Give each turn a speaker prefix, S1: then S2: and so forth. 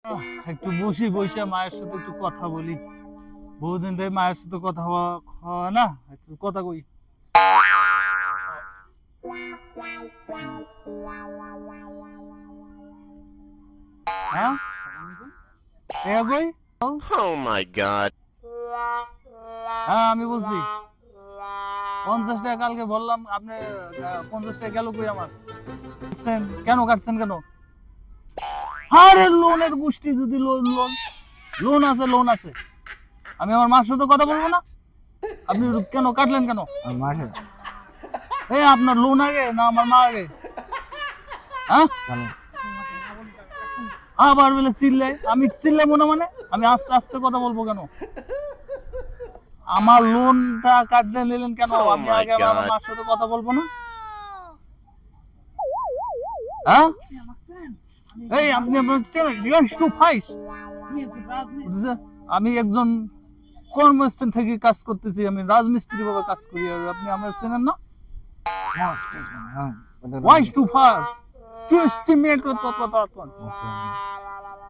S1: একটু বসি, বসে মায়ের সাথে একটু কথা বলি। বহুদিন ধরে মায়ের সাথে কথা হয় না, একটু কথা কই। হ্যাঁ কই।
S2: Oh my god.
S1: হ্যাঁ আমি বলছি 50 টাকা কালকে বললাম, আপনি 50 টাকা গেল কই আমার? কেন কাটছেন কেন? আরে লোনের গোষ্ঠী, যদি লোন লোন লোন আছে, লোন আছে। আমি আমার মার সাথে কথা বলবো না? আপনি কেন কাটলেন কেন? আপনার লোন আগে না আমার মা আগে? হ্যাঁ আবার বলে চিল্লে, আমি চিল্লাবো না মানে? আমি আস্তে আস্তে কথা বলবো কেন? আমার লোনটা কাটলে নিলেন কেন?
S2: Oh
S1: আমি
S2: my
S1: আগে আমার
S2: God.
S1: মার সাথে কথা বলবো না? হ্যাঁ আপনি আপনার আমি একজন কর্মস্থান থেকে কাজ করতেছি, আমি রাজমিস্ত্রি ভাবে কাজ করি, আর আপনি আমার চেনেন না? Why is too far? কি এস্টিমেট